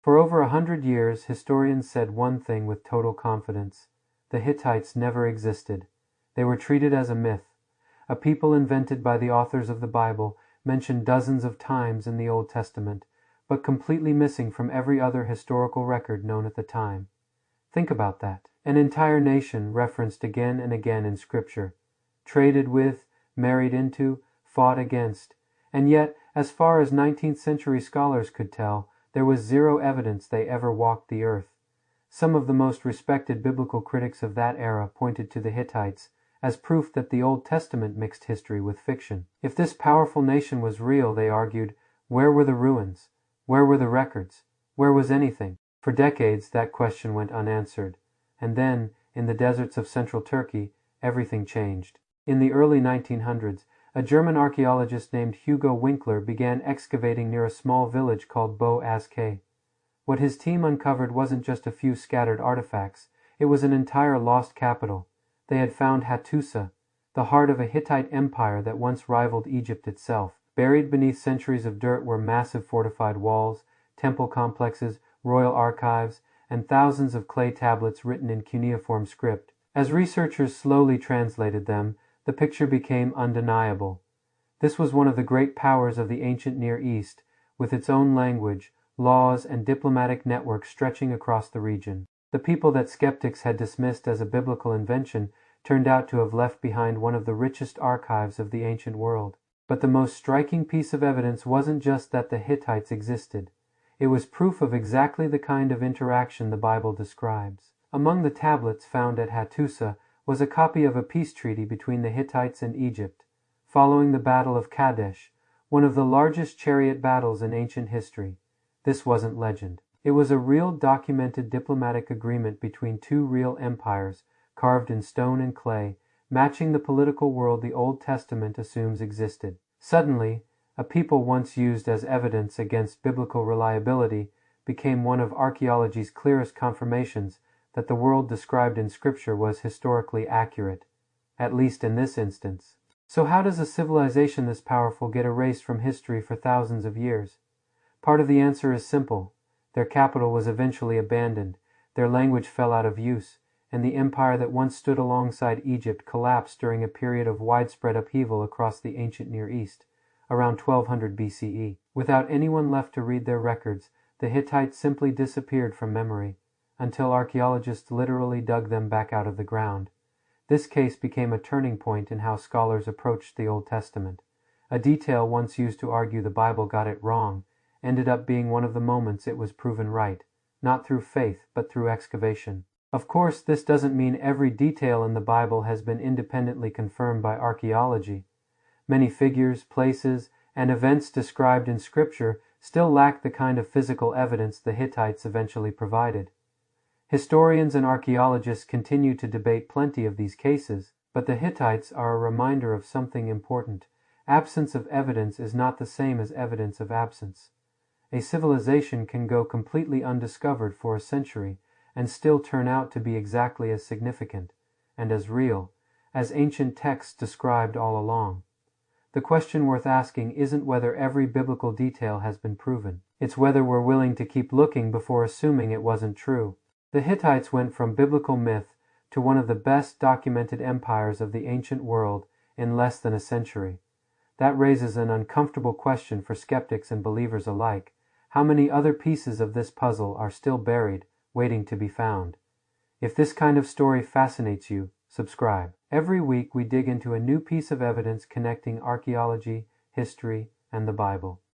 For over 100 years, historians said one thing with total confidence: the Hittites never existed. They were treated as a myth, a people invented by the authors of the Bible, mentioned dozens of times in the Old Testament, but completely missing from every other historical record known at the time. Think about that. An entire nation referenced again and again in Scripture, traded with, married into, fought against, and yet, as far as 19th century scholars could tell, there was zero evidence they ever walked the earth. Some of the most respected biblical critics of that era pointed to the Hittites as proof that the Old Testament mixed history with fiction. If this powerful nation was real, they argued, where were the ruins? Where were the records? Where was anything? For decades, that question went unanswered. And then, in the deserts of central Turkey, everything changed. In the early 1900s, a German archaeologist named Hugo Winkler began excavating near a small village called Bo Aske. What his team uncovered wasn't just a few scattered artifacts, it was an entire lost capital. They had found Hattusa, the heart of a Hittite empire that once rivaled Egypt itself. Buried beneath centuries of dirt were massive fortified walls, temple complexes, royal archives, and thousands of clay tablets written in cuneiform script. As researchers slowly translated them, the picture became undeniable. This was one of the great powers of the ancient Near East, with its own language, laws, and diplomatic network stretching across the region. The people that skeptics had dismissed as a biblical invention turned out to have left behind one of the richest archives of the ancient world. But the most striking piece of evidence wasn't just that the Hittites existed. It was proof of exactly the kind of interaction the Bible describes. Among the tablets found at Hattusa was a copy of a peace treaty between the Hittites and Egypt, following the Battle of Kadesh, one of the largest chariot battles in ancient history. This wasn't legend. It was a real documented diplomatic agreement between two real empires, carved in stone and clay, matching the political world the Old Testament assumes existed. Suddenly, a people once used as evidence against biblical reliability became one of archaeology's clearest confirmations that the world described in Scripture was historically accurate, at least in this instance. So how does a civilization this powerful get erased from history for thousands of years? Part of the answer is simple. Their capital was eventually abandoned, their language fell out of use, and the empire that once stood alongside Egypt collapsed during a period of widespread upheaval across the ancient Near East, around 1200 BCE. Without anyone left to read their records, the Hittites simply disappeared from memory, until archaeologists literally dug them back out of the ground. This case became a turning point in how scholars approached the Old Testament. A detail once used to argue the Bible got it wrong ended up being one of the moments it was proven right, not through faith, but through excavation. Of course, this doesn't mean every detail in the Bible has been independently confirmed by archaeology. Many figures, places, and events described in Scripture still lack the kind of physical evidence the Hittites eventually provided. Historians and archaeologists continue to debate plenty of these cases, but the Hittites are a reminder of something important. Absence of evidence is not the same as evidence of absence. A civilization can go completely undiscovered for a century and still turn out to be exactly as significant and as real as ancient texts described all along. The question worth asking isn't whether every biblical detail has been proven. It's whether we're willing to keep looking before assuming it wasn't true. The Hittites went from biblical myth to one of the best documented empires of the ancient world in less than a century. That raises an uncomfortable question for skeptics and believers alike. How many other pieces of this puzzle are still buried, waiting to be found? If this kind of story fascinates you, subscribe. Every week we dig into a new piece of evidence connecting archaeology, history, and the Bible.